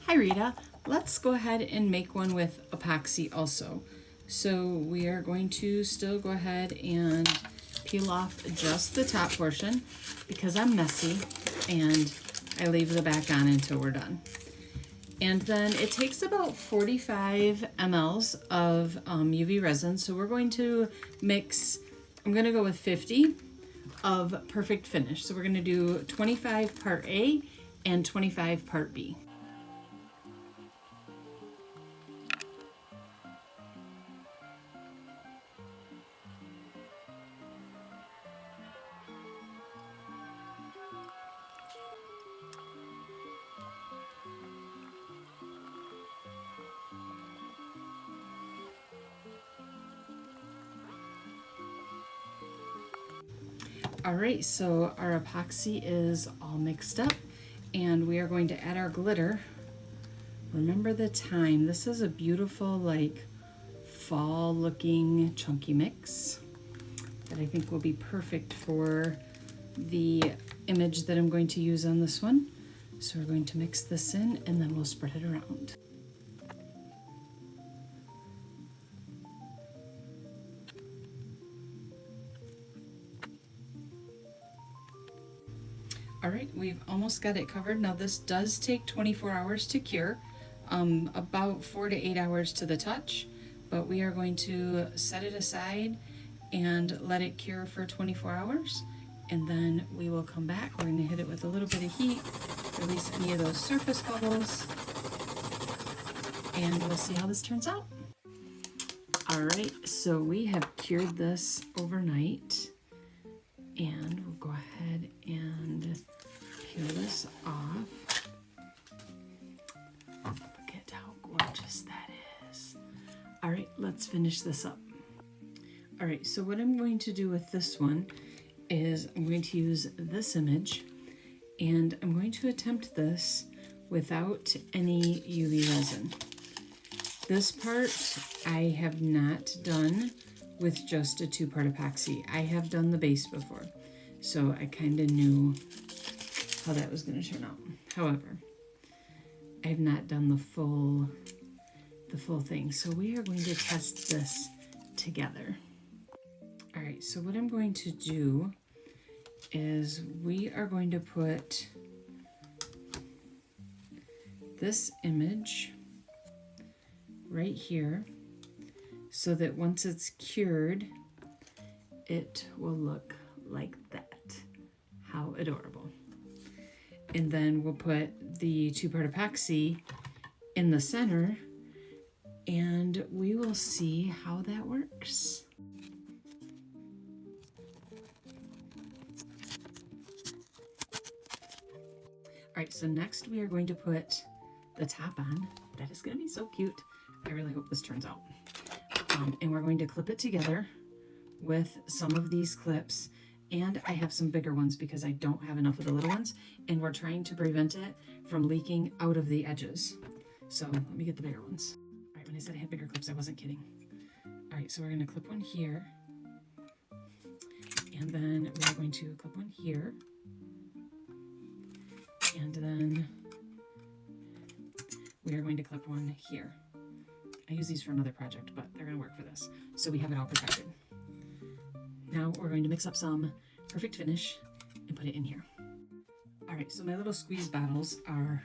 Hi Rita, let's go ahead and make one with epoxy also. So we are going to still go ahead and peel off just the top portion because I'm messy and I leave the back on until we're done. And then it takes about 45 mLs of UV resin. So we're going to mix, I'm going to go with 50 of Perfect Finish. So we're going to do 25 part A and 25 part B. All right, so our epoxy is all mixed up and we are going to add our glitter. Remember the time. This is a beautiful like fall looking chunky mix that I think will be perfect for the image that I'm going to use on this one. So we're going to mix this in and then we'll spread it around. All right, we've almost got it covered. Now this does take 24 hours to cure, about 4 to 8 hours to the touch, but we are going to set it aside and let it cure for 24 hours. And then we will come back. We're going to hit it with a little bit of heat, release any of those surface bubbles, and we'll see how this turns out. All right, so we have cured this overnight, and we'll go ahead and peel this off. Look at how gorgeous that is. All right, let's finish this up. All right, so what I'm going to do with this one is I'm going to use this image and I'm going to attempt this without any UV resin. This part I have not done with just a 2-part epoxy. I have done the base before, so I kind of knew how that was going to turn out. However, I have not done the full thing, so we are going to test this together. All right, so what I'm going to do is we are going to put this image right here so that once it's cured, it will look like that. How adorable. And then we'll put the 2-part epoxy in the center and we will see how that works. All right, so next we are going to put the top on. That is going to be so cute. I really hope this turns out. And we're going to clip it together with some of these clips. And I have some bigger ones because I don't have enough of the little ones. And we're trying to prevent it from leaking out of the edges. So let me get the bigger ones. All right, when I said I had bigger clips, I wasn't kidding. All right, so we're going to clip one here. And then we're going to clip one here. And then we are going to clip one here. I use these for another project, but they're going to work for this. So we have it all protected. Now we're going to mix up some Perfect Finish and put it in here. All right, so my little squeeze bottles are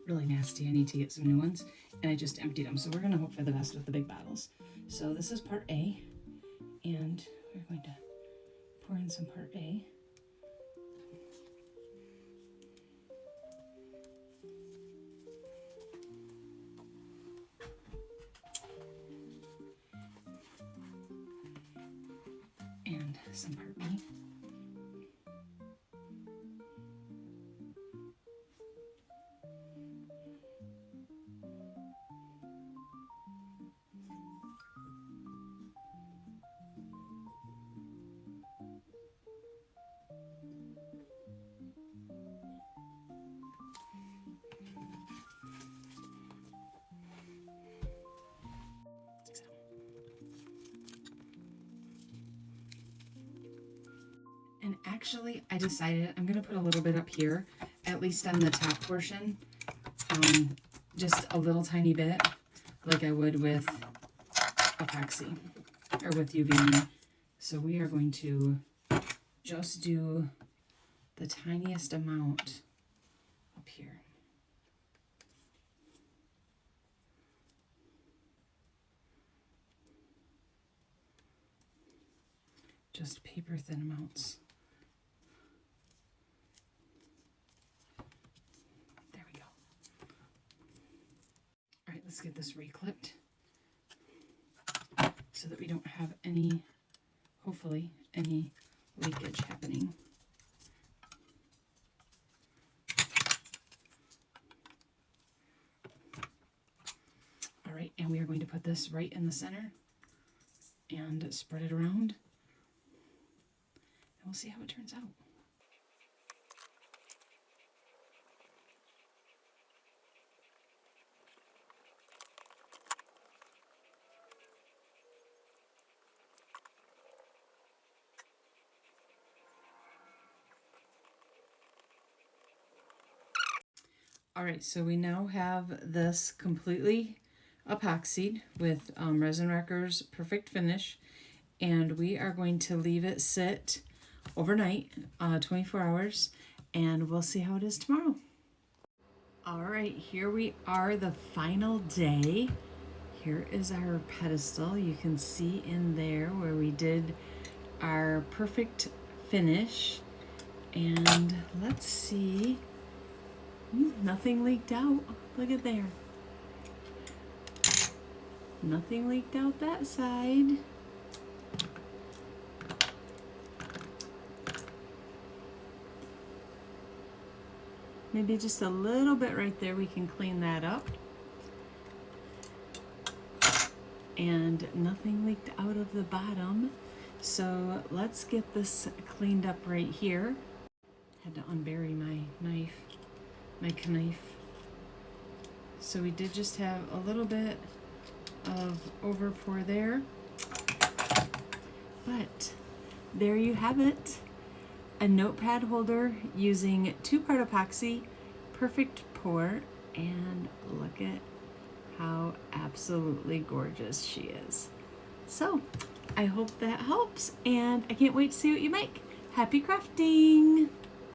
really nasty. I need to get some new ones, and I just emptied them. So we're going to hope for the best with the big bottles. So this is part A, and we're going to pour in some part A. And some part B. And actually, I decided I'm going to put a little bit up here, at least on the top portion. just a little tiny bit, like I would with epoxy or with UV. So we are going to just do the tiniest amount up here. Just paper thin amounts. There we go. All right, let's get this reclipped so that we don't have any, hopefully, any leakage happening. All right, and we are going to put this right in the center and spread it around. And we'll see how it turns out. All right, so we now have this completely epoxied with Resin Wrecker's Perfect Finish, and we are going to leave it sit overnight, 24 hours, and we'll see how it is tomorrow. All right, here we are, the final day. Here is our pedestal. You can see in there where we did our perfect finish, and let's see. Nothing leaked out. Look at there. Nothing leaked out that side. Maybe just a little bit right there. We can clean that up. And nothing leaked out of the bottom. So let's get this cleaned up right here. Had to unbury my knife. My knife. So we did just have a little bit of over pour there, but there you have it, a notepad holder using 2-part epoxy, perfect pour, and look at how absolutely gorgeous she is. So I hope that helps, and I can't wait to see what you make. Happy crafting!